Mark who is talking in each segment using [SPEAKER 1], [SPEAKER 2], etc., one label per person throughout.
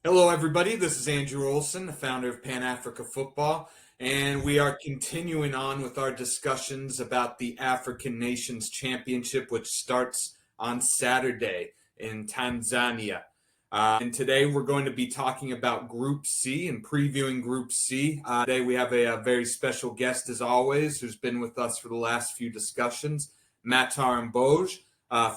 [SPEAKER 1] Hello, everybody. This is Andrew Olson, the founder of Pan Africa Football, and we are continuing on with our discussions about the African Nations Championship, which starts on Saturday in Tanzania. And today we're going to be talking about Group C and previewing Group C. Today we have a very special guest, as always, who's been with us for the last few discussions, Matar Mboj,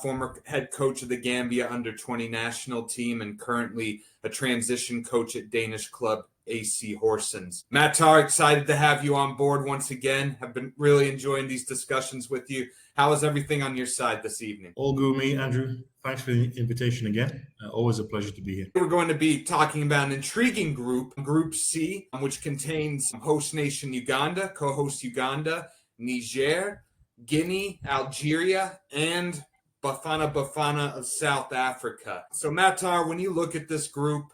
[SPEAKER 1] former head coach of the Gambia under-20 national team and currently a transition coach at Danish club AC Horsens. Matar, excited to have you on board once again. Have been really enjoying these discussions with you. How is everything on your side this evening?
[SPEAKER 2] All good with me, Andrew. Thanks for the invitation again. Always a pleasure to be here.
[SPEAKER 1] We're going to be talking about an intriguing group, Group C, which contains host nation Uganda, co-host Uganda, Niger, Guinea, Algeria, and Bafana Bafana of South Africa. So, Matar, when you look at this group,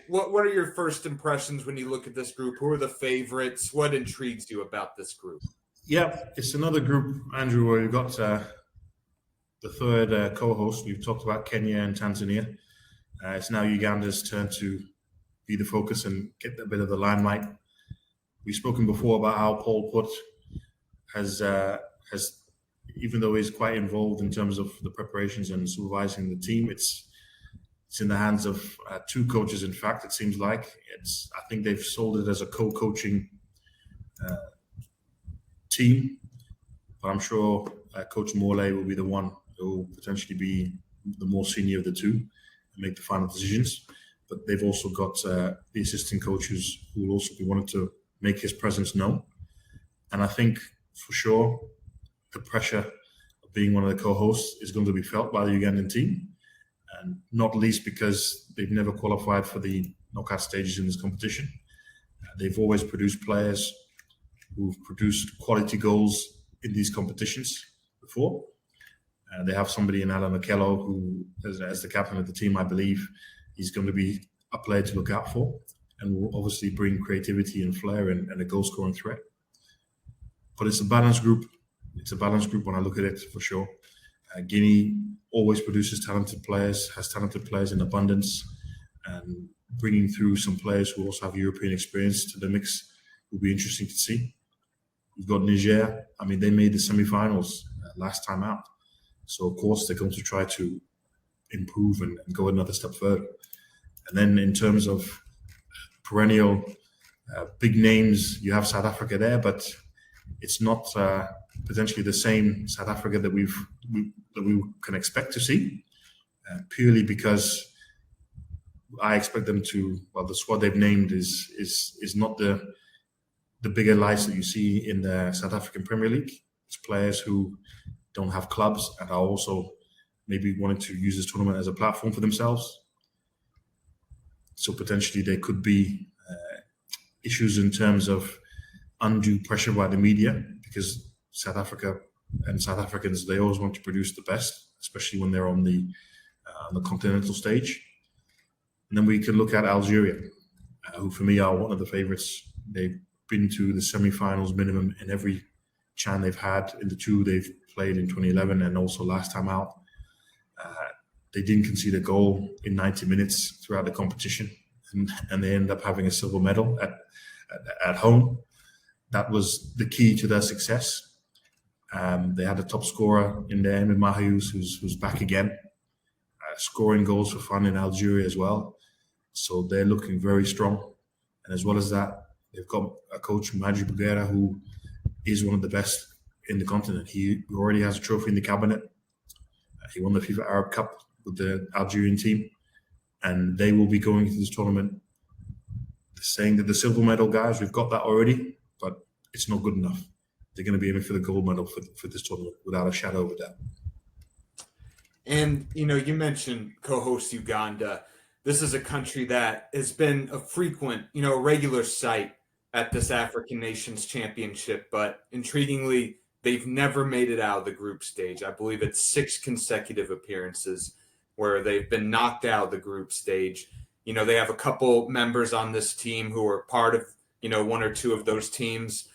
[SPEAKER 1] what are your first impressions when you look at this group? Who are the favorites? What intrigues you about this group?
[SPEAKER 2] Yeah, it's another group, Andrew, where we've got the third co-host. We've talked about Kenya and Tanzania. It's now Uganda's turn to be the focus and get a bit of the limelight. We've spoken before about how Paul Putt has even though he's quite involved in terms of the preparations and supervising the team, it's in the hands of two coaches. In fact, it seems like I think they've sold it as a co-coaching team, but I'm sure Coach Morley will be the one who will potentially be the more senior of the two and make the final decisions. But they've also got the assistant coaches who will also be wanting to make his presence known. And I think for sure the pressure of being one of the co-hosts is going to be felt by the Ugandan team, and not least because they've never qualified for the knockout stages in this competition. They've always produced players who've produced quality goals in these competitions before. They have somebody in Alan Okello who, as the captain of the team, I believe, he's going to be a player to look out for and will obviously bring creativity and flair and a goal-scoring threat. But it's a balanced group. It's a balanced group when I look at it, for sure. Guinea always produces talented players, has talented players in abundance, and bringing through some players who also have European experience to the mix will be interesting to see. We've got Niger. I mean, they made the semi-finals last time out. So, of course, they're going to try to improve and go another step further. And then in terms of perennial big names, you have South Africa there, but it's not potentially the same South Africa that we can expect to see, purely because I expect them to. Well, the squad they've named is not the bigger lights that you see in the South African Premier League. It's players who don't have clubs and are also maybe wanting to use this tournament as a platform for themselves. So potentially there could be issues in terms of undue pressure by the media, because South Africa and South Africans, they always want to produce the best, especially when they're on the continental stage. And then we can look at Algeria, who for me are one of the favorites. They've been to the semi-finals minimum in every CHAN they've had. In the two they've played in 2011 and also last time out. They didn't concede a goal in 90 minutes throughout the competition, and they ended up having a silver medal at home. That was the key to their success. They had a top scorer in there, Emid Mahious, who's back again, scoring goals for fun in Algeria as well. So they're looking very strong. And as well as that, they've got a coach, Madji Bugera, who is one of the best in the continent. He already has a trophy in the cabinet. He won the FIFA Arab Cup with the Algerian team. And they will be going into this tournament saying that the silver medal guys, we've got that already, but it's not good enough. They're going to be aiming for the gold medal for this tournament without a shadow of a doubt.
[SPEAKER 1] And, you mentioned co-host Uganda. This is a country that has been a frequent, regular sight at this African Nations Championship, but intriguingly, they've never made it out of the group stage. I believe it's 6 consecutive appearances where they've been knocked out of the group stage. They have a couple members on this team who are part of, one or two of those teams.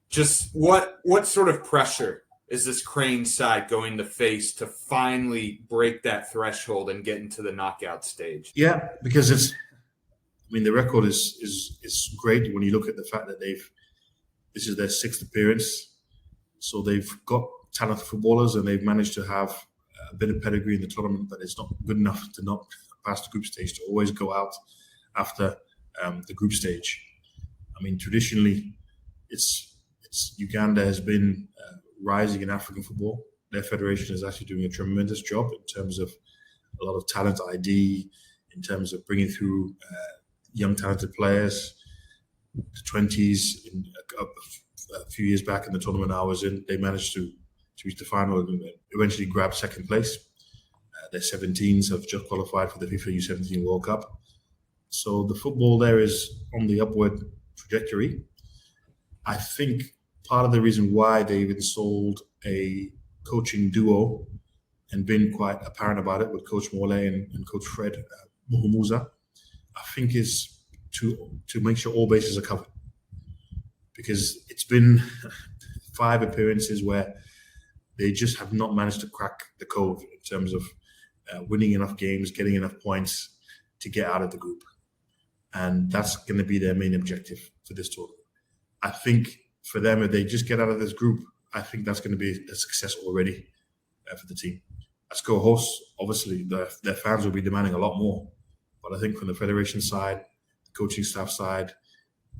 [SPEAKER 1] Just what sort of pressure is this Crane side going to face to finally break that threshold and get into the knockout stage?
[SPEAKER 2] Yeah, because I mean, the record is great when you look at the fact that this is their sixth appearance, so they've got talented footballers and they've managed to have a bit of pedigree in the tournament, but it's not good enough to not pass the group stage, to always go out after the group stage. I mean, traditionally, it's Uganda has been rising in African football. Their federation is actually doing a tremendous job in terms of a lot of talent ID, in terms of bringing through young talented players. The 20s, a few years back in the tournament I was in, they managed to reach the final and eventually grab second place. Their 17s have just qualified for the FIFA U17 World Cup. So the football there is on the upward trajectory. I think part of the reason why they've installed a coaching duo and been quite apparent about it with Coach Morley and Coach Fred Muhumuza, I think is to make sure all bases are covered. Because it's been 5 appearances where they just have not managed to crack the code in terms of winning enough games, getting enough points to get out of the group. And that's going to be their main objective for this tournament. I think for them, if they just get out of this group, I think that's going to be a success already for the team. As co-hosts, obviously, their fans will be demanding a lot more. But I think from the federation side, the coaching staff side,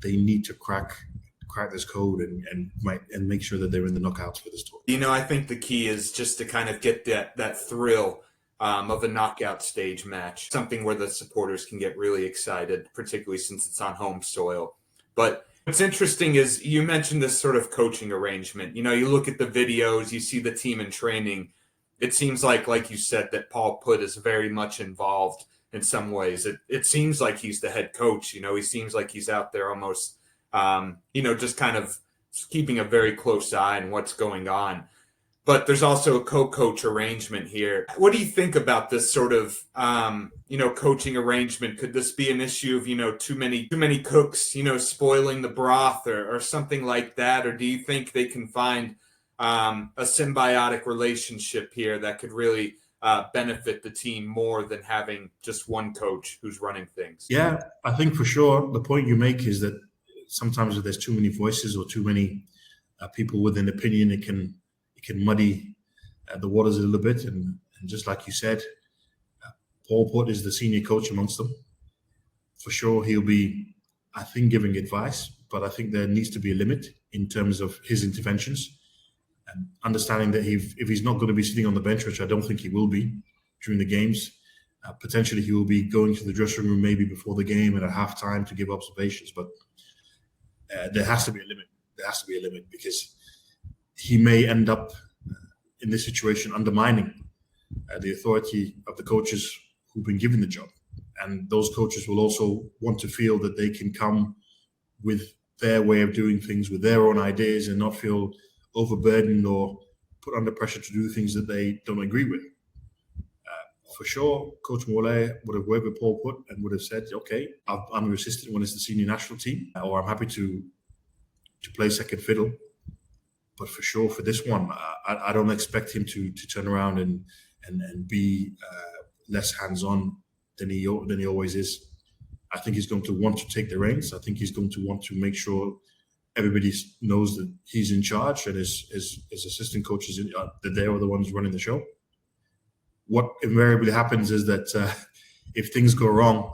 [SPEAKER 2] they need to crack this code and make sure that they're in the knockouts for this tournament.
[SPEAKER 1] I think the key is just to kind of get that thrill of a knockout stage match, something where the supporters can get really excited, particularly since it's on home soil. But what's interesting is you mentioned this sort of coaching arrangement. You look at the videos, you see the team in training. It seems like you said, that Paul Putt is very much involved in some ways. It seems like he's the head coach. He seems like he's out there almost, just kind of keeping a very close eye on what's going on. But there's also a co-coach arrangement here. What do you think about this sort of, coaching arrangement? Could this be an issue of, too many cooks, spoiling the broth or something like that? Or do you think they can find a symbiotic relationship here that could really benefit the team more than having just one coach who's running things?
[SPEAKER 2] Yeah, I think for sure the point you make is that sometimes if there's too many voices or too many people with an opinion, it can muddy the waters a little bit. And just like you said, Paul Putt is the senior coach amongst them. For sure, he'll be, I think, giving advice, but I think there needs to be a limit in terms of his interventions. And understanding that if he's not going to be sitting on the bench, which I don't think he will be during the games, potentially he will be going to the dressing room maybe before the game and at halftime to give observations. But there has to be a limit. There has to be a limit because he may end up in this situation undermining the authority of the coaches who've been given the job. And those coaches will also want to feel that they can come with their way of doing things, with their own ideas, and not feel overburdened or put under pressure to do things that they don't agree with. For sure, Coach Morley would have worked with Paul Putt and would have said, okay, I'm your assistant when it's the senior national team, or I'm happy to play second fiddle. But for sure, for this one, I don't expect him to turn around and be less hands-on than he always is. I think he's going to want to take the reins. I think he's going to want to make sure everybody knows that he's in charge and his assistant coaches that they are the ones running the show. What invariably happens is that if things go wrong,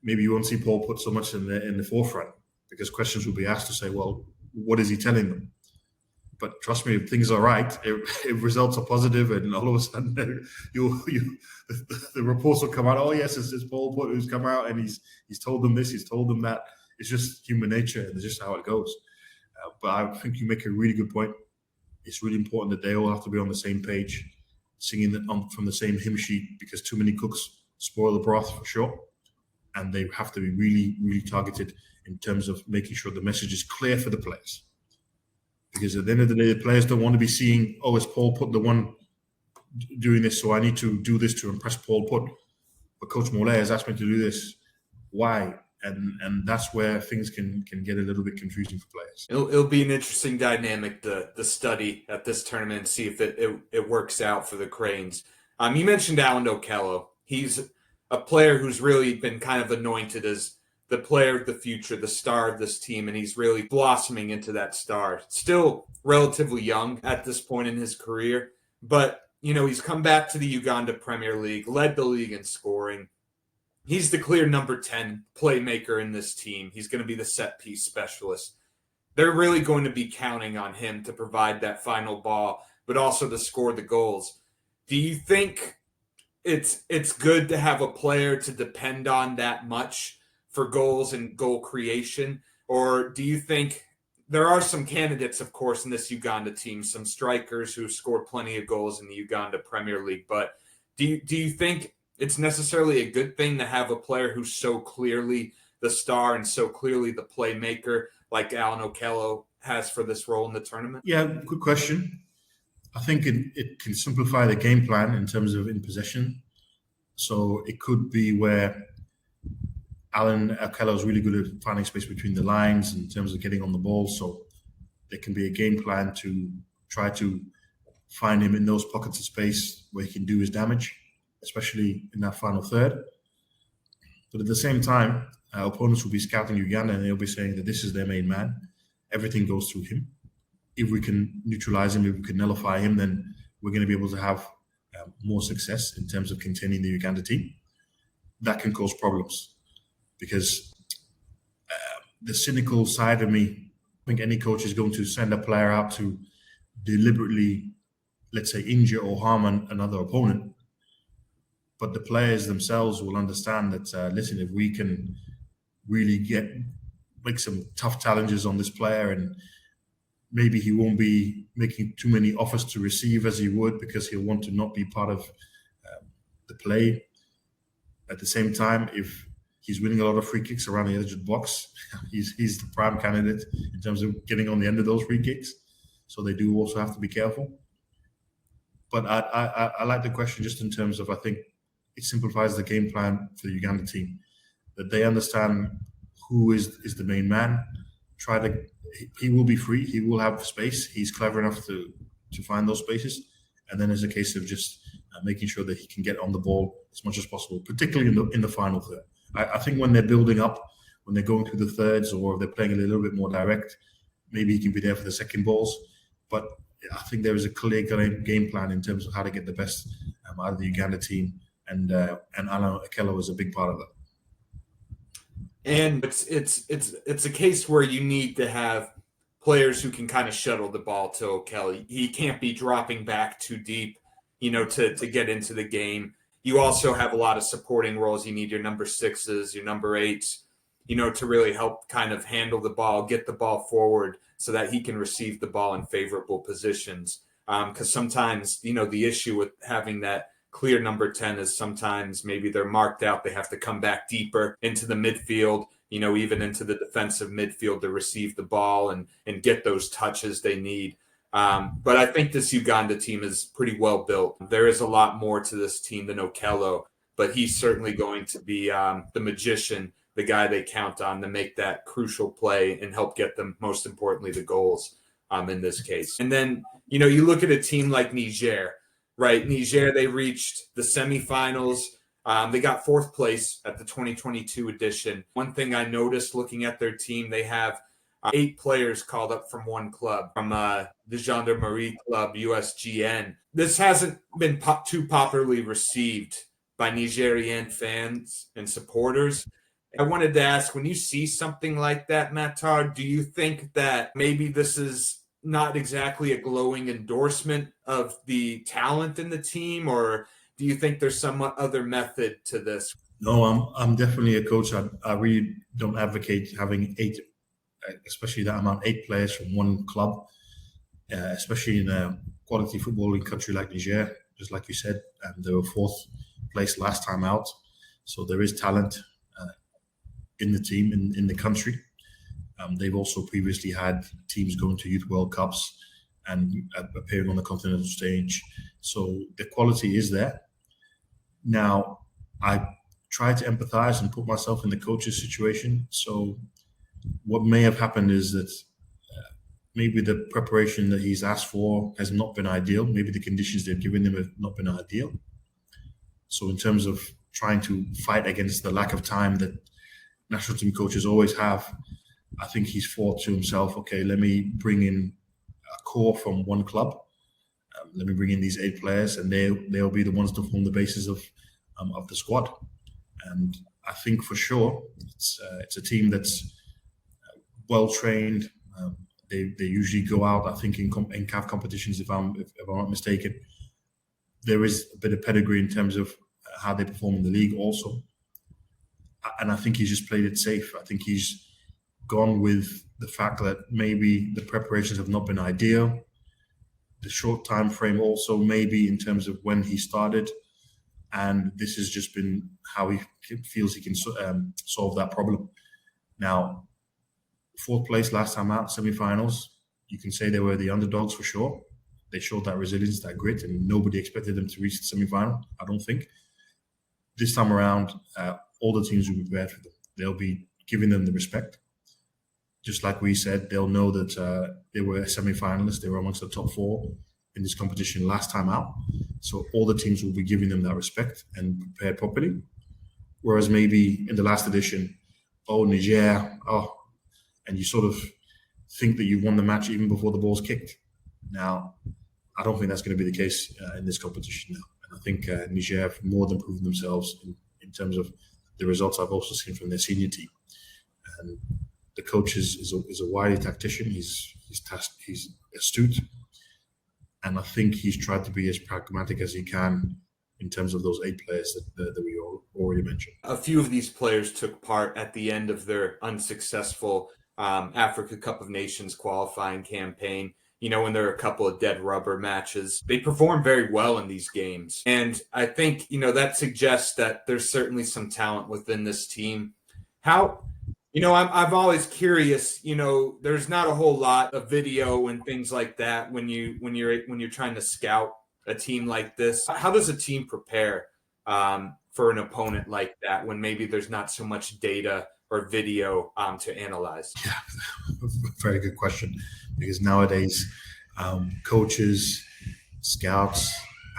[SPEAKER 2] maybe you won't see Paul Putt so much in the forefront because questions will be asked to say, well, what is he telling them? But trust me, if things are right, if results are positive, and all of a sudden the reports will come out. Oh yes, it's Paul Putt who's come out and he's told them this, he's told them that. It's just human nature and it's just how it goes. But I think you make a really good point. It's really important that they all have to be on the same page, singing from the same hymn sheet, because too many cooks spoil the broth for sure. And they have to be really, really targeted in terms of making sure the message is clear for the players. Because at the end of the day, the players don't want to be seeing, oh, it's Paul Putt the one doing this, so I need to do this to impress Paul Putt. But Coach Morley has asked me to do this. Why? And that's where things can get a little bit confusing for players.
[SPEAKER 1] It'll be an interesting dynamic to study at this tournament and see if it works out for the Cranes. You mentioned Alan Okello. He's a player who's really been kind of anointed as the player of the future, the star of this team, and he's really blossoming into that star. Still relatively young at this point in his career, but he's come back to the Uganda Premier League, led the league in scoring. He's the clear number 10 playmaker in this team. He's going to be the set piece specialist. They're really going to be counting on him to provide that final ball, but also to score the goals. Do you think it's good to have a player to depend on that much for goals and goal creation? Or do you think there are some candidates, of course, in this Uganda team, some strikers who scored plenty of goals in the Uganda Premier League, but do you think it's necessarily a good thing to have a player who's so clearly the star and so clearly the playmaker like Alan Okello has for this role in the tournament?
[SPEAKER 2] Yeah, good question. I think it can simplify the game plan in terms of in possession. So it could be where Alan Okello is really good at finding space between the lines in terms of getting on the ball. So there can be a game plan to try to find him in those pockets of space where he can do his damage, especially in that final third. But at the same time, opponents will be scouting Uganda and they'll be saying that this is their main man. Everything goes through him. If we can neutralize him, if we can nullify him, then we're going to be able to have more success in terms of containing the Uganda team. That can cause problems because the cynical side of me, I think any coach is going to send a player out to deliberately, let's say, injure or harm another opponent. But the players themselves will understand that, listen, if we can really make some tough challenges on this player, and maybe he won't be making too many offers to receive as he would because he'll want to not be part of the play. At the same time, if he's winning a lot of free kicks around the edge of the box, he's the prime candidate in terms of getting on the end of those free kicks. So they do also have to be careful. But I like the question just in terms of, I think it simplifies the game plan for the Uganda team, that they understand who is the main man. He will be free. He will have space. He's clever enough to find those spaces. And then it's a case of just making sure that he can get on the ball as much as possible, particularly in the final third. I think when they're building up, when they're going through the thirds, or if they're playing a little bit more direct, maybe he can be there for the second balls. But I think there is a clear game plan in terms of how to get the best out of the Uganda team, and Alan Okello is a big part of that.
[SPEAKER 1] And it's a case where you need to have players who can kind of shuttle the ball to Okello. He can't be dropping back too deep, to get into the game. You also have a lot of supporting roles. You need your number 6s, your number 8s, to really help kind of handle the ball, get the ball forward so that he can receive the ball in favorable positions. Because sometimes, the issue with having that clear number 10 is sometimes maybe they're marked out. They have to come back deeper into the midfield, even into the defensive midfield to receive the ball and get those touches they need. But I think this Uganda team is pretty well built. There is a lot more to this team than Okello, but he's certainly going to be the magician, the guy they count on to make that crucial play and help get them, most importantly, the goals in this case. And then, you look at a team like Niger, right? Niger, they reached the semifinals. They got 4th place at the 2022 edition. One thing I noticed looking at their team, they have 8 players called up from one club, from the Gendarmerie Club, USGN. This hasn't been too popularly received by Nigerian fans and supporters. I wanted to ask, when you see something like that, Matar, do you think that maybe this is not exactly a glowing endorsement of the talent in the team, or do you think there's some other method to this?
[SPEAKER 2] No, I'm definitely a coach. I really don't advocate having 8, especially that amount, 8 players from one club, especially in a quality footballing country like Niger. Just like you said, they were 4th place last time out, so there is talent in the team, in the country. They've also previously had teams going to Youth World Cups and appearing on the continental stage. So the quality is there. Now, I try to empathize and put myself in the coach's situation. So what may have happened is that maybe the preparation that he's asked for has not been ideal. Maybe the conditions they've given him have not been ideal. So in terms of trying to fight against the lack of time that national team coaches always have. I think he's thought to himself, okay, let me bring in a core from one club. Let me bring in these 8 players, and they'll be the ones to form the basis of the squad. And I think for sure it's a team that's well trained. They usually go out, I think, in CAF competitions, if I'm not mistaken. There is a bit of pedigree in terms of how they perform in the league also. And I think he's just played it safe. I think he's gone with the fact that maybe the preparations have not been ideal. The short time frame also, maybe in terms of when he started. And this has just been how he feels he can solve that problem. Now, 4th place last time out, semi-finals. You can say they were the underdogs for sure. They showed that resilience, that grit, and nobody expected them to reach the semi-final, I don't think. This time around, all the teams will be prepared for them. They'll be giving them the respect. Just like we said, they'll know that they were semi-finalists. They were amongst the top 4 in this competition last time out. So all the teams will be giving them that respect and prepared properly. Whereas maybe in the last edition, Niger, and you sort of think that you won the match even before the ball's kicked. Now, I don't think that's going to be the case in this competition now. And I think Niger have more than proven themselves in terms of the results I've also seen from their senior team. And the coach is a wily tactician. He's astute. And I think he's tried to be as pragmatic as he can in terms of those 8 players that we already mentioned.
[SPEAKER 1] A few of these players took part at the end of their unsuccessful Africa Cup of Nations qualifying campaign. When there are a couple of dead rubber matches, they perform very well in these games. And I think, that suggests that there's certainly some talent within this team. I'm always curious, there's not a whole lot of video and things like that when you're trying to scout a team like this. How does a team prepare for an opponent like that when maybe there's not so much data or video to analyze?
[SPEAKER 2] Yeah, very good question. Because nowadays, coaches, scouts,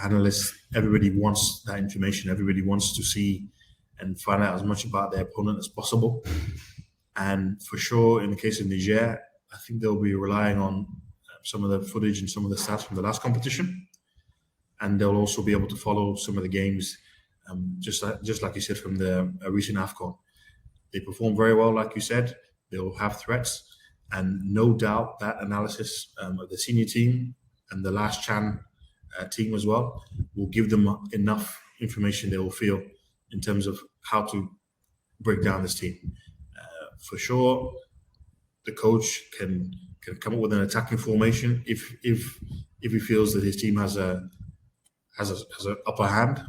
[SPEAKER 2] analysts, everybody wants that information. Everybody wants to see and find out as much about their opponent as possible. And for sure, in the case of Niger, I think they'll be relying on some of the footage and some of the stats from the last competition. And they'll also be able to follow some of the games, just like you said, from the recent AFCON. They perform very well, like you said. They'll have threats. And no doubt that analysis of the senior team and the last Chan team as well will give them enough information they will feel in terms of how to break down this team. For sure, the coach can come up with an attacking formation if he feels that his team has an upper hand,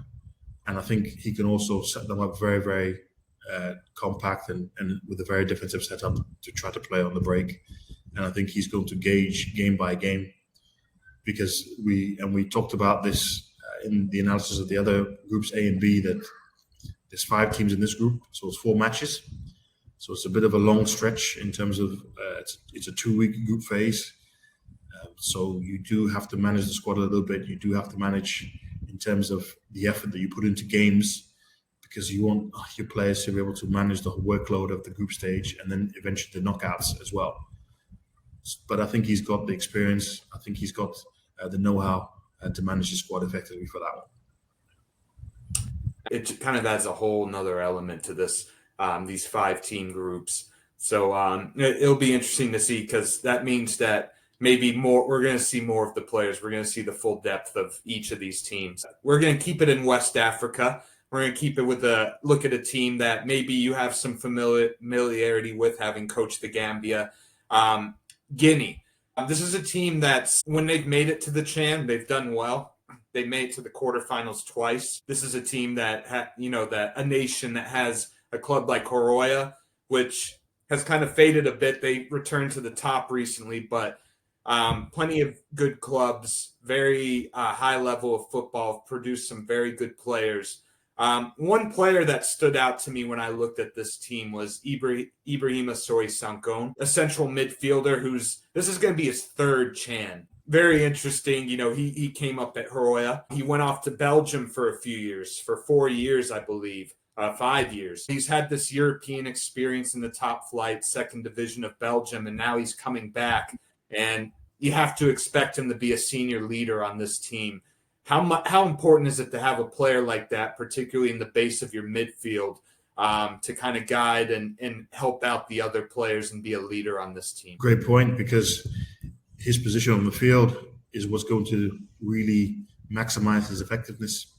[SPEAKER 2] and I think he can also set them up very, very compact and with a very defensive setup to try to play on the break. And I think he's going to gauge game by game, because we talked about this in the analysis of the other groups A and B, that there's 5 teams in this group, so it's 4 matches. So it's a bit of a long stretch in terms of it's a 2-week group phase. So you do have to manage the squad a little bit. You do have to manage in terms of the effort that you put into games, because you want your players to be able to manage the workload of the group stage and then eventually the knockouts as well. But I think he's got the experience. I think he's got the know-how to manage the squad effectively for that one.
[SPEAKER 1] It kind of adds a whole nother element to this. These 5-team groups. So it'll be interesting to see, because that means that maybe we're going to see more of the players. We're going to see the full depth of each of these teams. We're going to keep it in West Africa. We're going to keep it with a look at a team that maybe you have some familiarity with, having coached the Gambia. Guinea. This is a team that's, when they've made it to the Chan, they've done well. They made it to the quarterfinals twice. This is a team that a nation that has a club like Horoya, which has kind of faded a bit. They returned to the top recently, but plenty of good clubs, very high level of football, produced some very good players. One player that stood out to me when I looked at this team was Ibrahima Sori Sankon, a central midfielder this is going to be his 3rd Chan. Very interesting. He came up at Horoya. He went off to Belgium for a few years, for 4 years, I believe. 5 years. He's had this European experience in the top flight, second division of Belgium, and now he's coming back. And you have to expect him to be a senior leader on this team. How important is it to have a player like that, particularly in the base of your midfield, to kind of guide and help out the other players and be a leader on this team?
[SPEAKER 2] Great point, because his position on the field is what's going to really maximize his effectiveness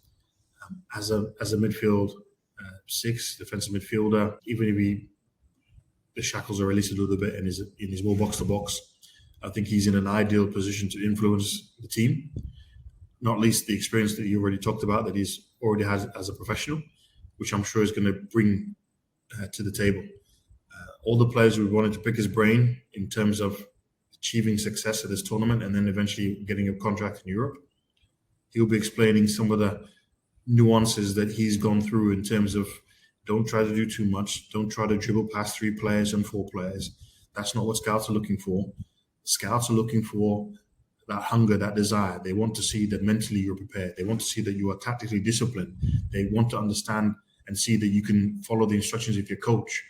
[SPEAKER 2] as a midfield six, defensive midfielder. Even if the shackles are released a little bit and is more box to box, I think he's in an ideal position to influence the team. Not least the experience that you already talked about that he's already has as a professional, which I'm sure is going to bring to the table. All the players we wanted to pick his brain in terms of achieving success at this tournament and then eventually getting a contract in Europe. He'll be explaining some of the nuances that he's gone through in terms of don't try to do too much, don't try to dribble past 3 players and 4 players. That's not what scouts are looking for. Scouts are looking for that hunger, that desire. They want to see that mentally you're prepared. They want to see that you are tactically disciplined. They want to understand and see that you can follow the instructions of your coach.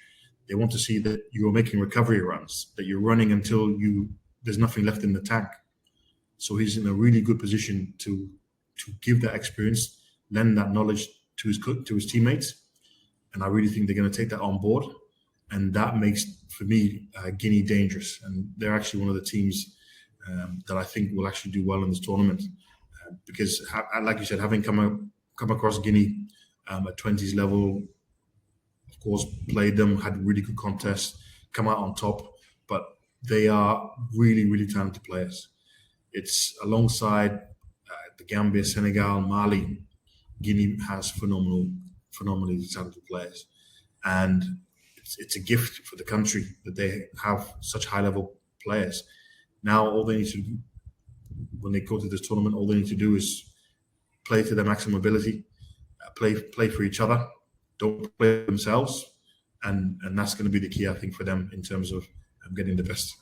[SPEAKER 2] They want to see that you are making recovery runs, that you're running until there's nothing left in the tank. So he's in a really good position to give that experience, lend that knowledge to his teammates, and I really think they're going to take that on board, and that makes, for me, Guinea dangerous, and they're actually one of the teams that I think will actually do well in this tournament, because, like you said, having come across Guinea at 20s level, of course, played them, had really good contests, come out on top, but they are really, really talented players. It's alongside the Gambia, Senegal, Mali. Guinea has phenomenally talented players, and it's a gift for the country that they have such high-level players. Now, all they need to do when they go to this tournament, all they need to do is play to their maximum ability, play for each other, don't play themselves, and that's going to be the key, I think, for them in terms of getting the best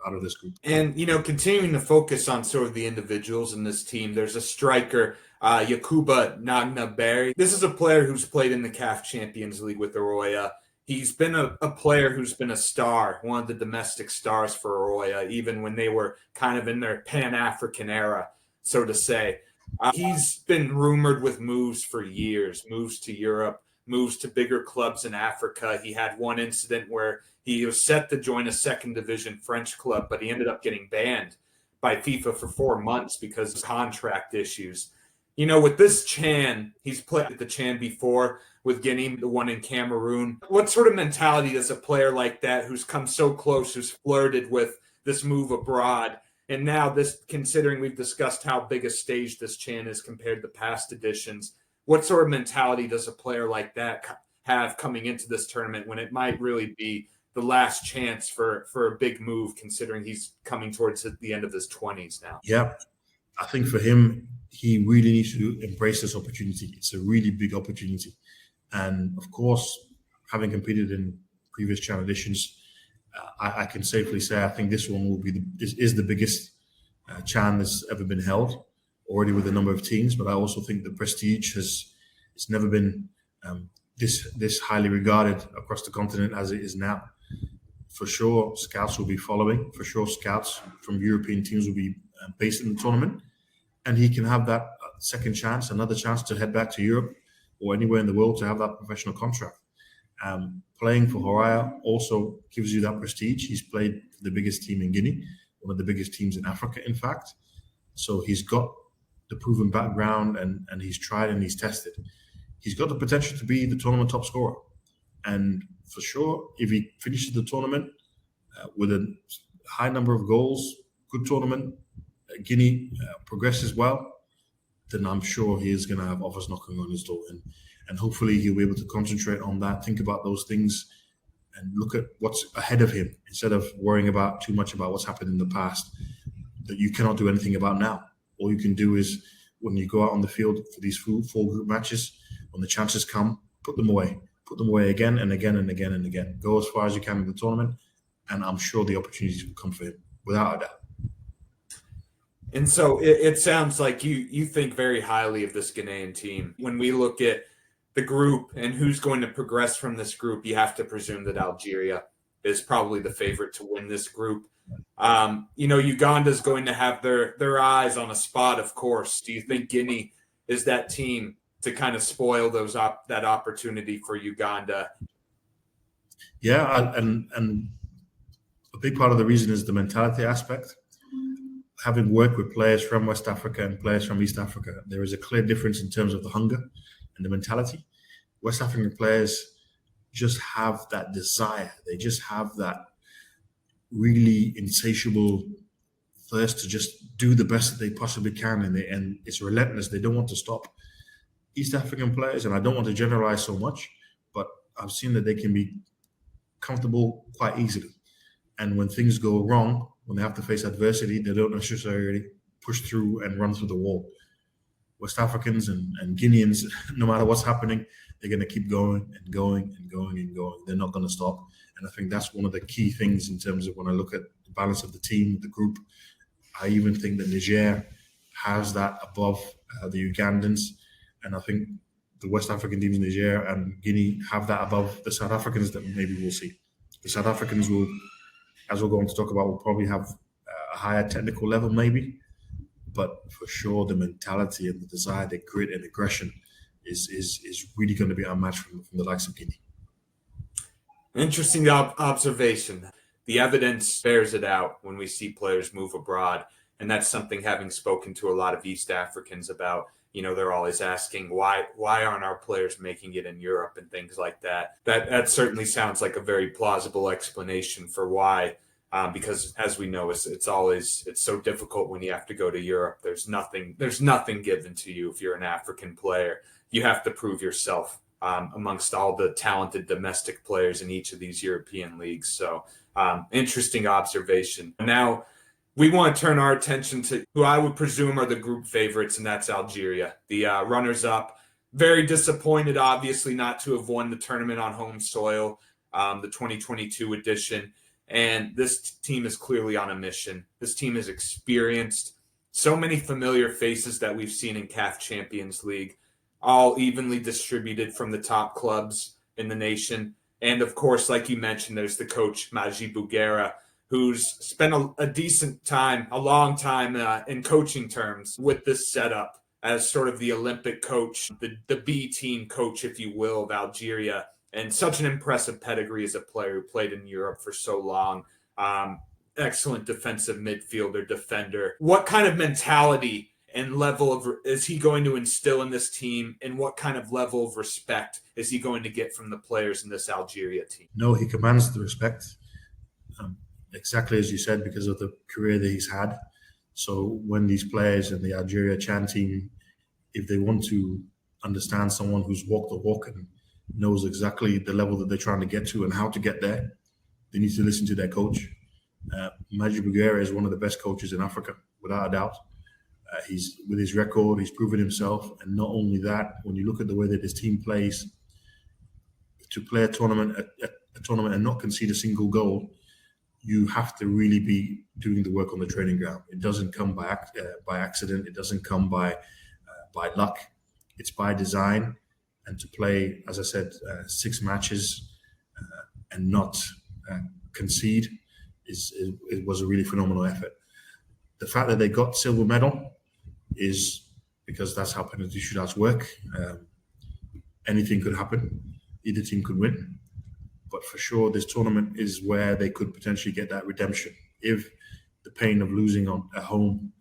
[SPEAKER 2] out of this group.
[SPEAKER 1] And, continuing to focus on sort of the individuals in this team, there's a striker, Yakuba Nagnaberi. This is a player who's played in the CAF Champions League with Arroya. He's been a player who's been a star, one of the domestic stars for Arroya, even when they were kind of in their Pan-African era, so to say. He's been rumored with moves for years, moves to Europe, moves to bigger clubs in Africa. He had one incident where he was set to join a second division French club, but he ended up getting banned by FIFA for 4 months because of contract issues. With this Chan, he's played at the Chan before with Guinea, the one in Cameroon. What sort of mentality does a player like that, who's come so close, who's flirted with this move abroad, and now this, considering we've discussed how big a stage this Chan is compared to past editions, what sort of mentality does a player like that have coming into this tournament when it might really be the last chance for a big move, considering he's coming towards the end of his 20s now?
[SPEAKER 2] Yeah, I think for him, he really needs to embrace this opportunity. It's a really big opportunity. And of course, having competed in previous Chan editions, I can safely say I think this one will be is the biggest Chan that's ever been held, already with a number of teams. But I also think the prestige it's never been this highly regarded across the continent as it is now. For sure, scouts will be following. For sure, scouts from European teams will be based in the tournament. And he can have that second chance, another chance to head back to Europe or anywhere in the world to have that professional contract. Playing for Horaya also gives you that prestige. He's played for the biggest team in Guinea, one of the biggest teams in Africa, in fact. So he's got the proven background and he's tried and he's tested. He's got the potential to be the tournament top scorer. And for sure, if he finishes the tournament with a high number of goals, good tournament, Guinea progresses well, then I'm sure he is going to have offers knocking on his door, and hopefully he'll be able to concentrate on that, think about those things, and look at what's ahead of him instead of worrying about too much about what's happened in the past that you cannot do anything about now. All you can do is, when you go out on the field for these 4 group matches, when the chances come, put them away again and again and again and again. Go as far as you can in the tournament, and I'm sure the opportunities will come for him, without a doubt.
[SPEAKER 1] And so it sounds like you think very highly of this Ghanaian team. When we look at the group and who's going to progress from this group, you have to presume that Algeria is probably the favorite to win this group. Uganda's going to have their eyes on a spot, of course. Do you think Guinea is that team to kind of spoil that opportunity for Uganda?
[SPEAKER 2] Yeah, and a big part of the reason is the mentality aspect. Having worked with players from West Africa and players from East Africa, there is a clear difference in terms of the hunger and the mentality. West African players just have that desire. They just have that really insatiable thirst to just do the best that they possibly can, and it's relentless. They don't want to stop. East African players, and I don't want to generalize so much, but I've seen that they can be comfortable quite easily. And when things go wrong, when they have to face adversity, they don't necessarily push through and run through the wall. West Africans and Guineans, no matter what's happening, they're going to keep going and going and going and going. They're not going to stop. And I think that's one of the key things in terms of when I look at the balance of the team, the group. I even think that Niger has that above the Ugandans. And I think the West African teams, Niger and Guinea, have that above the South Africans that maybe we'll see. The South Africans will, as we're going to talk about, will probably have a higher technical level maybe. But for sure, the mentality and the desire, the grit and aggression is really going to be unmatched from the likes of Guinea.
[SPEAKER 1] Interesting observation. The evidence bears it out when we see players move abroad. And that's something, having spoken to a lot of East Africans about, they're always asking why aren't our players making it in Europe and things like that. That certainly sounds like a very plausible explanation for why. Because as we know, it's so difficult when you have to go to Europe. There's nothing given to you if you're an African player. You have to prove yourself amongst all the talented domestic players in each of these European leagues. So interesting observation. Now we want to turn our attention to who I would presume are the group favorites, and that's Algeria, the runners-up. Very disappointed, obviously, not to have won the tournament on home soil, the 2022 edition. And this team is clearly on a mission. This team is experienced. So many familiar faces that we've seen in CAF Champions League, all evenly distributed from the top clubs in the nation. And of course, like you mentioned, there's the coach, Maji Bouguera, who's spent a long time in coaching terms with this setup as sort of the Olympic coach, the B team coach, if you will, of Algeria. And such an impressive pedigree as a player who played in Europe for so long. Excellent defensive midfielder, defender. What kind of mentality and level of is he going to instill in this team, and what kind of level of respect is he going to get from the players in this Algeria team?
[SPEAKER 2] No, he commands the respect, exactly as you said, because of the career that he's had. So when these players in the Algeria Chan team, if they want to understand someone who's walked the walk and knows exactly the level that they're trying to get to and how to get there, they need to listen to their coach. Maji Bouguera is one of the best coaches in Africa, without a doubt. He's with his record, he's proven himself, and not only that, when you look at the way that his team plays, to play a tournament and not concede a single goal, you have to really be doing the work on the training ground. It doesn't come by accident. It doesn't come by luck. It's by design. And to play, as I said, 6 matches and not concede it was a really phenomenal effort. The fact that they got silver medal is because that's how penalty shootouts work. Anything could happen. Either team could win. But for sure, this tournament is where they could potentially get that redemption. If the pain of losing at home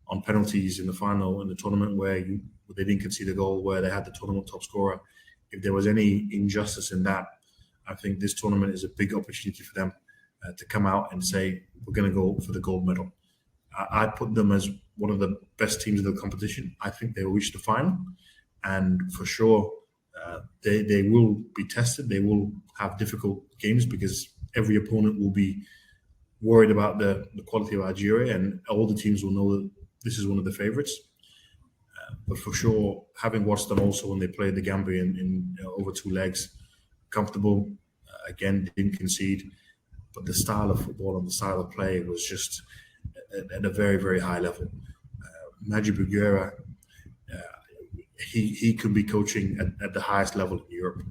[SPEAKER 2] on penalties in the final in the tournament where they didn't concede a goal, where they had the tournament top scorer, if there was any injustice in that, I think this tournament is a big opportunity for them to come out and say, we're going to go for the gold medal. I put them as one of the best teams of the competition. I think they will reach the final. And for sure, they will be tested. They will have difficult games because every opponent will be worried about the quality of Algeria, and all the teams will know that this is one of the favourites. But for sure, having watched them also when they played the Gambia in over 2 legs, comfortable, again, didn't concede. But the style of football and the style of play was just at a very, very high level. Maji Bouguera, he could be coaching at the highest level in Europe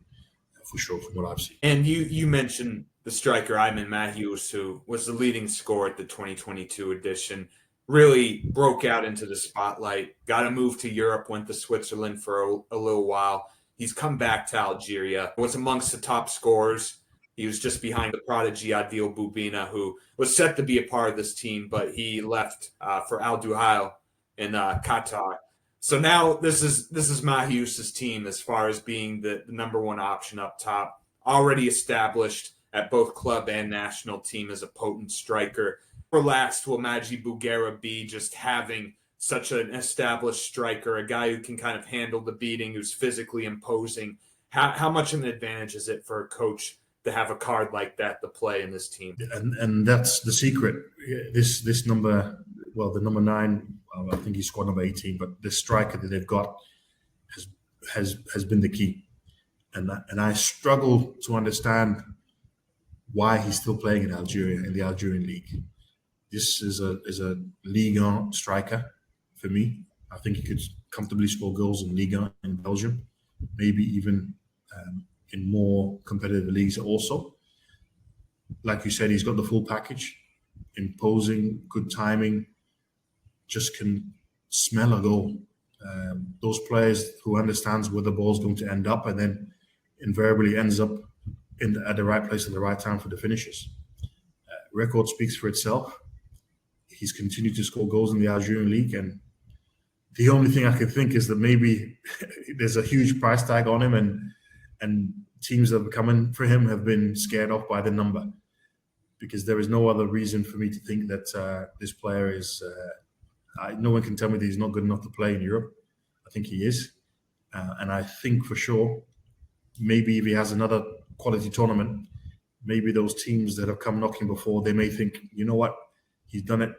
[SPEAKER 2] for sure, from what I've seen.
[SPEAKER 1] And you mentioned the striker Ayman Mahious, who was the leading scorer at the 2022 edition, really broke out into the spotlight, got a move to Europe, went to Switzerland for a little while. He's come back to Algeria, was amongst the top scorers. He was just behind the prodigy Adil Boubina, who was set to be a part of this team, but he left for Al Duhail in Qatar. So now this is Mahius' team as far as being the number one option up top. Already established at both club and national team as a potent striker. Relaxed will Maji Bouguera be just having such an established striker, a guy who can kind of handle the beating, who's physically imposing? How much of an advantage is it for a coach to have a card like that to play in this team?
[SPEAKER 2] And that's the secret. This number, well, the number 9, I think he's squad number 18, but the striker that they've got has been the key. And I struggle to understand why he's still playing in Algeria, in the Algerian league. This is a Ligue 1 striker for me. I think he could comfortably score goals in Ligue 1 in Belgium, maybe even in more competitive leagues also. Like you said, he's got the full package, imposing, good timing, just can smell a goal. Those players who understands where the ball's going to end up and then invariably ends up at the right place at the right time for the finishes. Record speaks for itself. He's continued to score goals in the Algerian league, and the only thing I could think is that maybe there's a huge price tag on him, and teams that have come in for him have been scared off by the number, because there is no other reason for me to think that this player is. No one can tell me that he's not good enough to play in Europe. I think he is, and I think for sure, maybe if he has another quality tournament, maybe those teams that have come knocking before, they may think, you know what, he's done it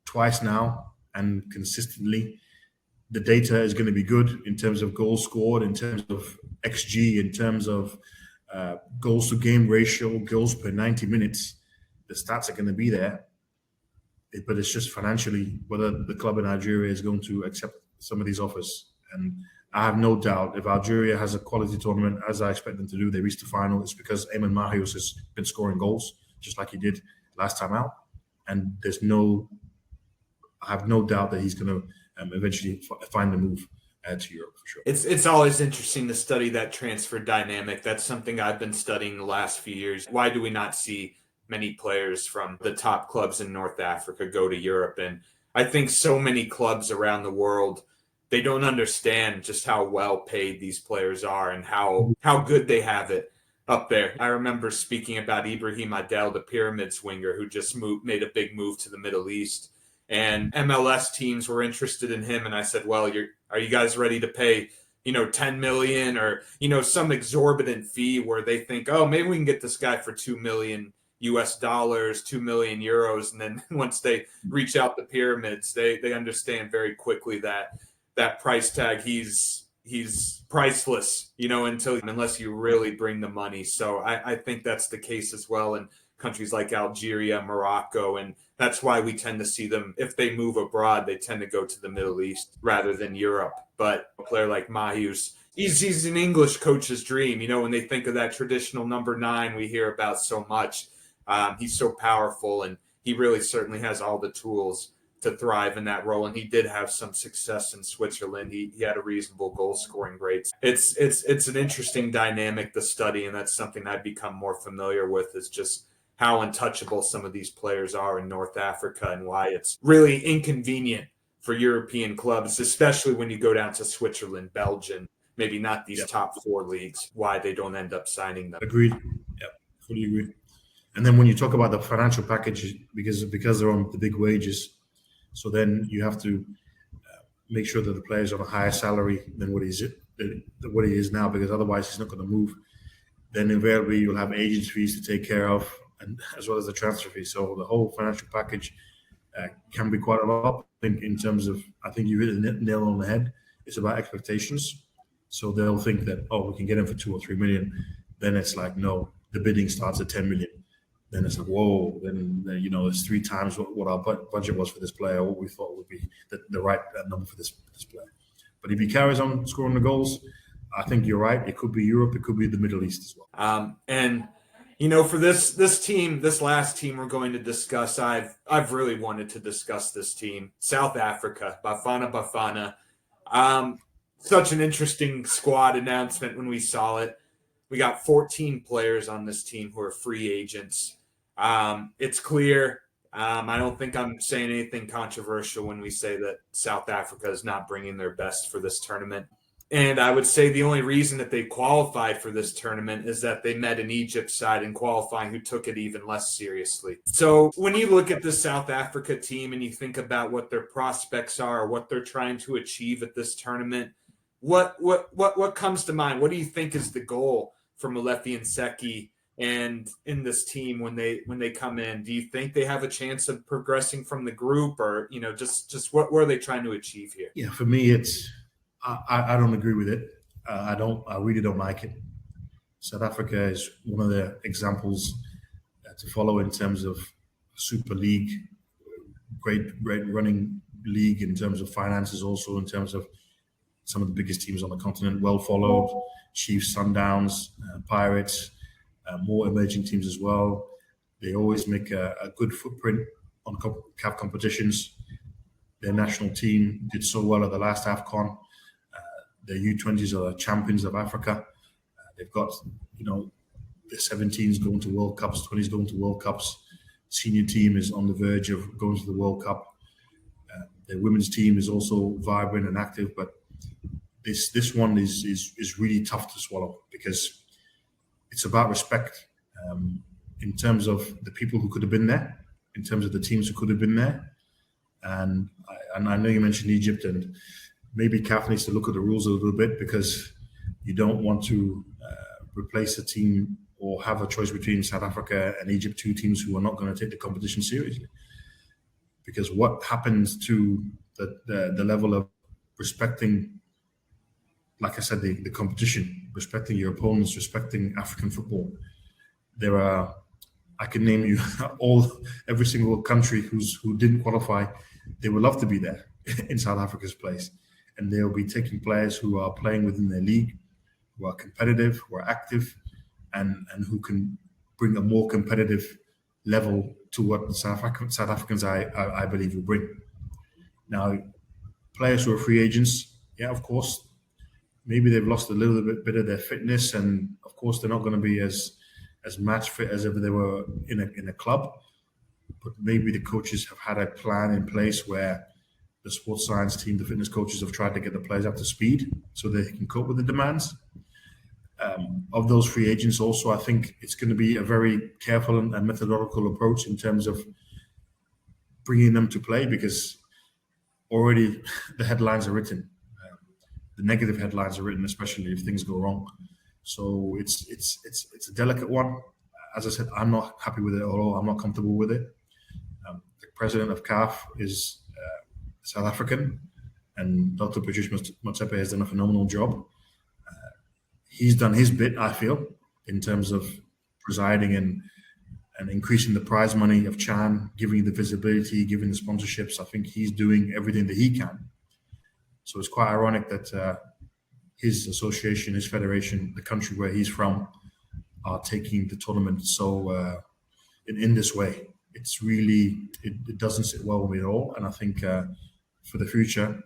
[SPEAKER 2] twice now and consistently. The data is going to be good in terms of goals scored, in terms of XG, in terms of goals to game ratio, goals per 90 minutes. The stats are going to be there. But it's just financially whether the club in Algeria is going to accept some of these offers. And I have no doubt if Algeria has a quality tournament, as I expect them to do, they reach the final, it's because Ayman Mahious has been scoring goals, just like he did last time out. And I have no doubt that he's going to eventually find a move to Europe for sure.
[SPEAKER 1] It's always interesting to study that transfer dynamic. That's something I've been studying the last few years. Why do we not see many players from the top clubs in North Africa go to Europe? And I think so many clubs around the world, they don't understand just how well paid these players are and how good they have it up there. I remember speaking about Ibrahim Adel, the Pyramids winger, who just made a big move to the Middle East. And MLS teams were interested in him. And I said, well, are you guys ready to pay, 10 million or, some exorbitant fee where they think, oh, maybe we can get this guy for $2 million US dollars, 2 million euros. And then once they reach out the Pyramids, they understand very quickly that price tag, he's priceless, unless you really bring the money. So I think that's the case as well in countries like Algeria, Morocco, and that's why we tend to see them, if they move abroad, they tend to go to the Middle East rather than Europe. But a player like Mahious, he's an English coach's dream, when they think of that traditional number 9 we hear about so much. He's so powerful, and he really certainly has all the tools to thrive in that role. And he did have some success in Switzerland. He had a reasonable goal scoring rate. It's an interesting dynamic to study, and that's something I've become more familiar with, is just how untouchable some of these players are in North Africa and why it's really inconvenient for European clubs, especially when you go down to Switzerland, Belgium, maybe not these top 4 leagues, why they don't end up signing them.
[SPEAKER 2] Agreed. Yeah, fully agree. And then when you talk about the financial package, because they're on the big wages, so then you have to make sure that the player's on a higher salary than what he is now, because otherwise he's not going to move. Then invariably you'll have agent fees to take care of, and as well as the transfer fee. So the whole financial package can be quite a lot. I think you hit the nail on the head. It's about expectations. So they'll think that, we can get him for 2 or 3 million. Then it's like, no, the bidding starts at 10 million. Then it's like, whoa, then it's 3 times what our budget was for this player, what we thought would be the right number for this player. But if he carries on scoring the goals, I think you're right. It could be Europe. It could be the Middle East as well.
[SPEAKER 1] And for this team, this last team we're going to discuss, I've really wanted to discuss this team, South Africa, Bafana Bafana. Such an interesting squad announcement when we saw it. We got 14 players on this team who are free agents. It's clear. I don't think I'm saying anything controversial when we say that South Africa is not bringing their best for this tournament. And I would say the only reason that they qualified for this tournament is that they met an Egypt side in qualifying who took it even less seriously. So when you look at the South Africa team and you think about what their prospects are, or what they're trying to achieve at this tournament, what comes to mind? What do you think is the goal for Molefi and Seki and in this team when they come in? Do you think they have a chance of progressing from the group, or just what are they trying to achieve here?
[SPEAKER 2] Yeah, for me, it's I don't agree with it. I really don't like it. South Africa is one of the examples to follow in terms of Super League, great running league in terms of finances, also in terms of some of the biggest teams on the continent, well followed. Chiefs, Sundowns, Pirates, more emerging teams as well. They always make a good footprint on CAF competitions. Their national team did so well at the last AFCON. Their U20s are the champions of Africa. They've got, the 17s going to World Cups, 20s going to World Cups. Senior team is on the verge of going to the World Cup. Their women's team is also vibrant and active, but this one is really tough to swallow because it's about respect in terms of the people who could have been there, in terms of the teams who could have been there. And I know you mentioned Egypt, and maybe CAF needs to look at the rules a little bit, because you don't want to replace a team or have a choice between South Africa and Egypt, two teams who are not going to take the competition seriously. Because what happens to the level of respecting, like I said, the competition, respecting your opponents, respecting African football. I can name you every single country who didn't qualify. They would love to be there in South Africa's place. And they'll be taking players who are playing within their league, who are competitive, who are active, and who can bring a more competitive level to what South Africans, I believe, will bring. Now, players who are free agents, yeah, of course, maybe they've lost a little bit of their fitness, and of course they're not going to be as match fit as if they were in a club. But maybe the coaches have had a plan in place where the sports science team, the fitness coaches, have tried to get the players up to speed so they can cope with the demands. Of those free agents also, I think it's going to be a very careful and methodological approach in terms of bringing them to play, because already the headlines are written. The negative headlines are written, especially if things go wrong. So it's a delicate one. As I said, I'm not happy with it at all. I'm not comfortable with it. The president of CAF is South African, and Dr. Patrice Motsepe has done a phenomenal job. He's done his bit, I feel, in terms of presiding and increasing the prize money of CHAN, giving the visibility, giving the sponsorships. I think he's doing everything that he can. So it's quite ironic that his association, his federation, the country where he's from, are taking the tournament so in this way. It's really, it doesn't sit well with me at all. And I think for the future,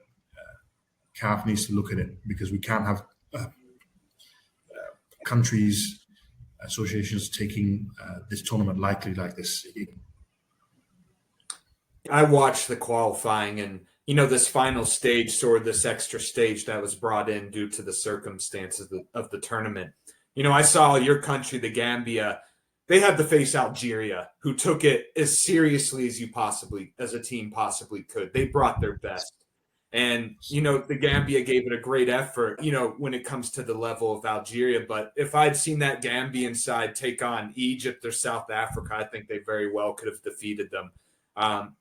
[SPEAKER 2] CAF needs to look at it, because we can't have countries, associations taking this tournament lightly like this.
[SPEAKER 1] I watched the qualifying, and this final stage, or this extra stage that was brought in due to the circumstances of the tournament. I saw your country, the Gambia. They had to face Algeria, who took it as seriously as a team possibly could. They brought their best. And, the Gambia gave it a great effort, when it comes to the level of Algeria. But if I'd seen that Gambian side take on Egypt or South Africa, I think they very well could have defeated them.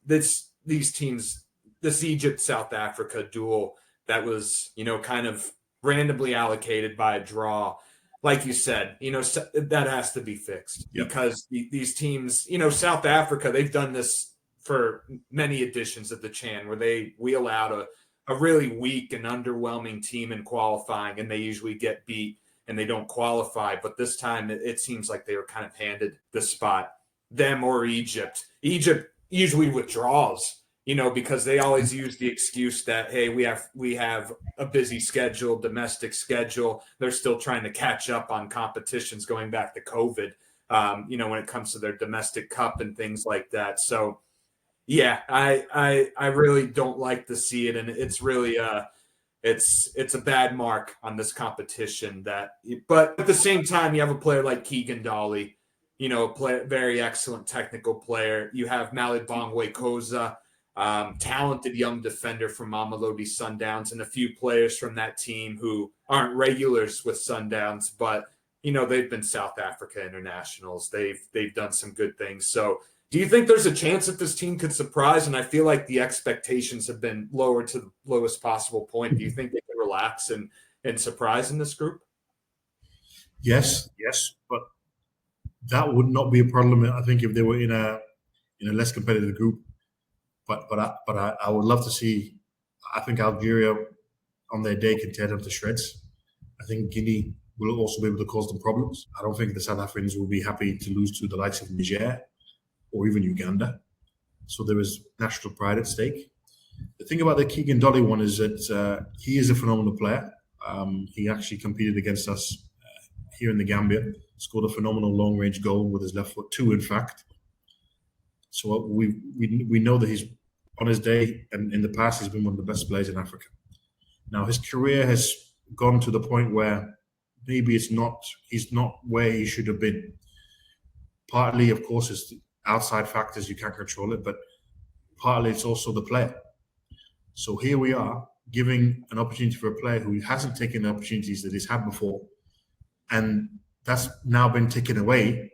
[SPEAKER 1] These teams, this Egypt-South Africa duel that was, kind of randomly allocated by a draw, like you said, that has to be fixed. Yep. Because these teams, South Africa, they've done this for many editions of the CHAN, where we allowed a really weak and underwhelming team in qualifying, and they usually get beat and they don't qualify. But this time, it seems like they were kind of handed the spot, them or Egypt. Egypt usually withdraws, because they always use the excuse that, hey, we have a busy schedule, domestic schedule. They're still trying to catch up on competitions going back to COVID. When it comes to their domestic cup and things like that. So yeah, I really don't like to see it, and it's really it's a bad mark on this competition. But at the same time, you have a player like Keegan Dolly, very excellent technical player. You have Malibongwe Koza, talented young defender from Mamelodi Sundowns, and a few players from that team who aren't regulars with Sundowns, but they've been South Africa internationals. They've done some good things. So do you think there's a chance that this team could surprise? And I feel like the expectations have been lowered to the lowest possible point. Do you think they can relax and surprise in this group?
[SPEAKER 2] Yes, yes, but that would not be a problem. I think if they were in a less competitive group. But I would love to see. I think Algeria on their day can tear them to shreds. I think Guinea will also be able to cause them problems. I don't think the South Africans will be happy to lose to the likes of Niger or even Uganda. So there is national pride at stake. The thing about the Keegan Dolly one is that he is a phenomenal player. He actually competed against us here in the Gambia, scored a phenomenal long range goal with his left foot, two in fact. So we know that he's on his day, and in the past he's been one of the best players in Africa. Now his career has gone to the point where maybe he's not where he should have been. Partly, of course, it's outside factors, you can't control it, but partly it's also the player. So here we are giving an opportunity for a player who hasn't taken the opportunities that he's had before, and that's now been taken away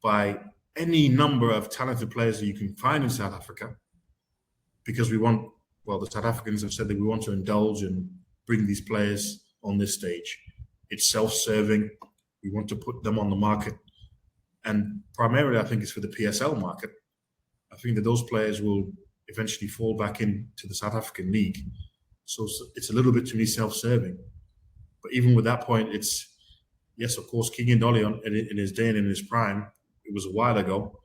[SPEAKER 2] by any number of talented players that you can find in South Africa, because the South Africans have said that we want to indulge and bring these players on this stage. It's self-serving. We want to put them on the market. And primarily, I think it's for the PSL market. I think that those players will eventually fall back into the South African league. So it's a little bit, to me, self-serving. But even with that point, yes, of course, Keegan Dolly in his day and in his prime, it was a while ago,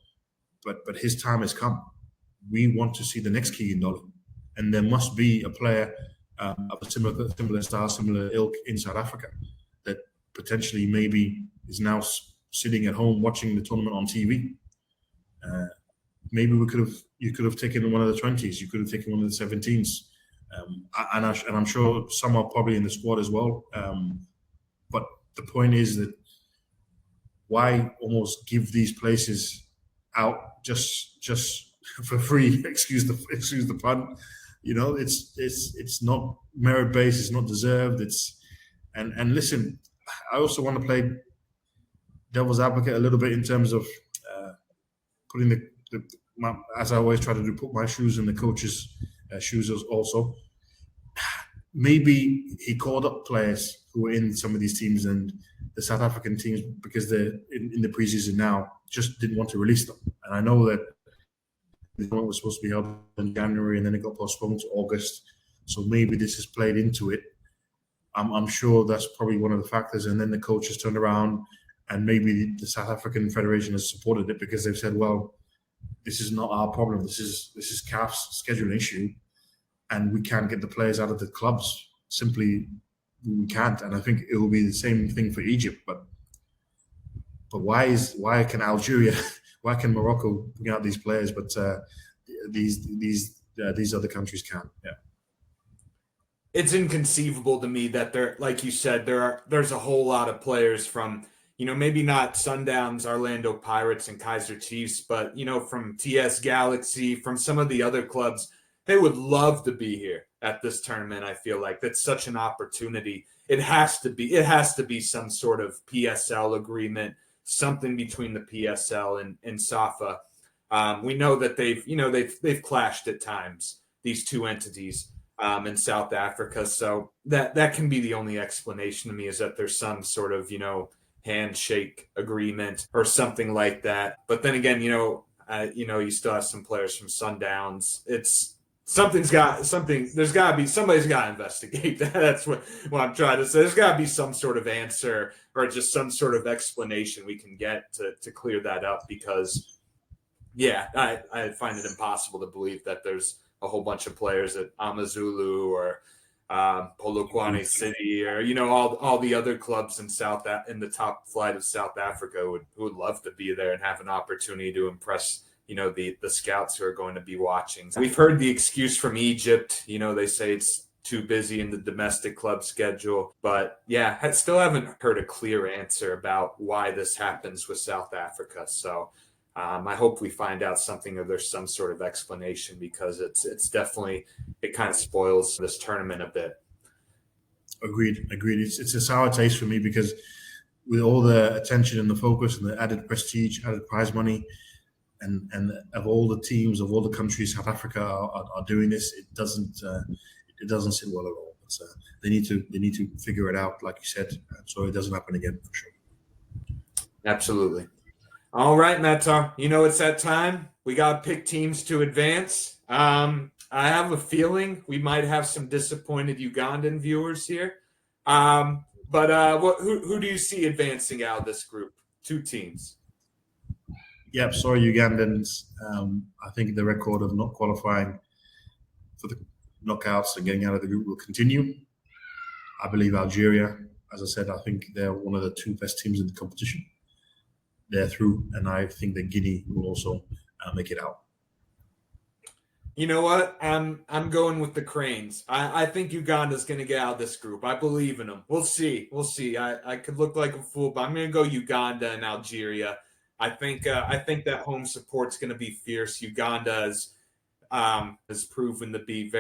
[SPEAKER 2] but his time has come. We want to see the next Keegan Dolly, and there must be a player of a similar style, similar ilk in South Africa that potentially maybe is now sitting at home watching the tournament on TV. Maybe you could have taken one of the 20s, you could have taken one of the 17s, and I'm sure some are probably in the squad as well. But the point is that why almost give these places out just for free? Excuse the pun. It's not merit based. It's not deserved. And listen, I also want to play devil's advocate a little bit in terms of putting as I always try to do, put my shoes in the coach's shoes also. Maybe he called up players who were in some of these teams and the South African teams, because they're in the preseason now, just didn't want to release them. And I know that the tournament was supposed to be held in January and then it got postponed to August. So maybe this has played into it. I'm sure that's probably one of the factors. And then the coach has turned around and maybe the South African Federation has supported it because they've said, well, this is not our problem. This is CAF's scheduling issue, and we can't get the players out of the clubs. Simply, we can't. And I think it will be the same thing for Egypt. But why can Algeria, why can Morocco bring out these players, but these other countries can't? Yeah.
[SPEAKER 1] It's inconceivable to me that there, like you said, there's a whole lot of players from, maybe not Sundowns, Orlando Pirates, and Kaiser Chiefs, but from TS Galaxy, from some of the other clubs. They would love to be here at this tournament. I feel like that's such an opportunity. It has to be some sort of PSL agreement, something between the PSL and SAFA. We know that they've clashed at times, these two entities in South Africa. So that can be the only explanation to me, is that there's some sort of handshake agreement or something like that. But then again, you still have some players from Sundowns. It's Something's got something. There's got to be somebody's got to investigate that. That's what I'm trying to say. There's got to be some sort of answer or just some sort of explanation we can get to clear that up because yeah, I find it impossible to believe that there's a whole bunch of players at Amazulu or Polokwane City or all the other clubs in in the top flight of South Africa who would love to be there and have an opportunity to impress the scouts who are going to be watching. We've heard the excuse from Egypt. They say it's too busy in the domestic club schedule. But yeah, I still haven't heard a clear answer about why this happens with South Africa. So I hope we find out something or there's some sort of explanation because it's definitely, it kind of spoils this tournament a bit.
[SPEAKER 2] Agreed. It's a sour taste for me because with all the attention and the focus and the added prestige, added prize money, and of all the teams of all the countries South Africa are doing this, it doesn't sit well at all. But, they need to figure it out, like you said, so it doesn't happen again for sure.
[SPEAKER 1] Absolutely. All right, Matar. It's that time. We got to pick teams to advance. I have a feeling we might have some disappointed Ugandan viewers here. But who do you see advancing out of this group? Two teams.
[SPEAKER 2] Yeah, sorry, Ugandans. I think the record of not qualifying for the knockouts and getting out of the group will continue. I believe Algeria, as I said, I think they're one of the two best teams in the competition. They're through, and I think that Guinea will also make it out.
[SPEAKER 1] You know what? I'm going with the Cranes. I think Uganda's going to get out of this group. I believe in them. We'll see. I could look like a fool, but I'm going to go Uganda and Algeria. I think that home support's going to be fierce. Uganda has proven to be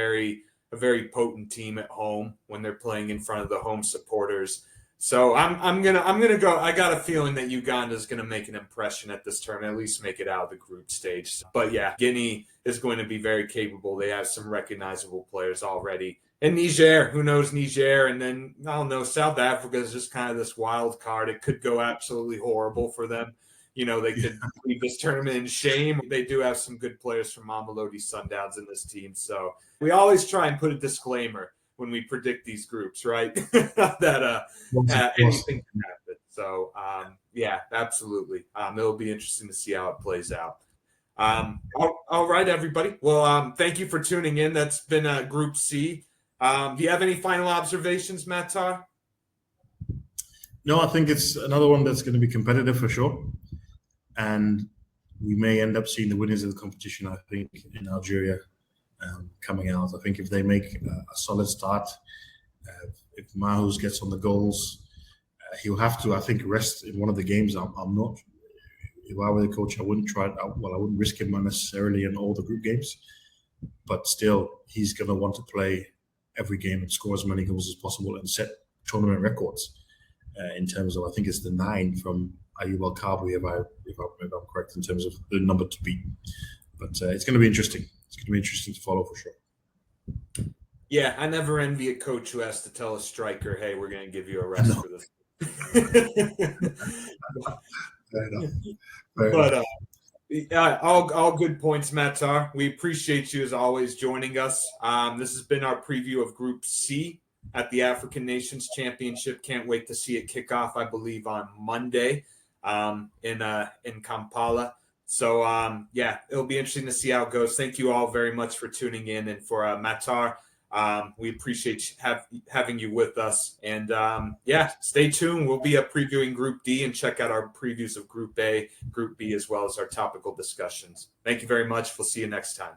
[SPEAKER 1] a very potent team at home when they're playing in front of the home supporters. So I'm gonna go. I got a feeling that Uganda is gonna make an impression at this tournament, at least make it out of the group stage. But yeah, Guinea is going to be very capable. They have some recognizable players already. And Niger, who knows Niger? And then I don't know. South Africa is just kind of this wild card. It could go absolutely horrible for them. They could leave this tournament in shame. They do have some good players from Mamelodi Sundowns in this team. So we always try and put a disclaimer when we predict these groups, right? that anything can happen. So yeah, absolutely. It'll be interesting to see how it plays out. All right, everybody. Well, thank you for tuning in. That's been Group C. Do you have any final observations, Matar?
[SPEAKER 2] No, I think it's another one that's going to be competitive for sure. And we may end up seeing the winners of the competition, I think, in Algeria coming out. I think if they make a solid start, if Mahous gets on the goals, he'll have to, I think, rest in one of the games. I'm not, if I were the coach, I wouldn't try it out. Well, I wouldn't risk him unnecessarily in all the group games. But still, he's going to want to play every game and score as many goals as possible and set tournament records in terms of, I think it's the 9 from Ayub Al-Kabi, if I'm correct, in terms of the number to beat. But it's going to be interesting. It's going to be interesting to follow for sure.
[SPEAKER 1] Yeah, I never envy a coach who has to tell a striker, "Hey, we're going to give you a rest for this."
[SPEAKER 2] Fair enough.
[SPEAKER 1] But all good points, Matar. We appreciate you as always joining us. This has been our preview of Group C at the African Nations Championship. Can't wait to see it kick off, I believe, on Monday in Kampala. So, yeah, it'll be interesting to see how it goes. Thank you all very much for tuning in. And for Matar, we appreciate having you with us. And, yeah, stay tuned. We'll be previewing Group D and check out our previews of Group A, Group B, as well as our topical discussions. Thank you very much. We'll see you next time.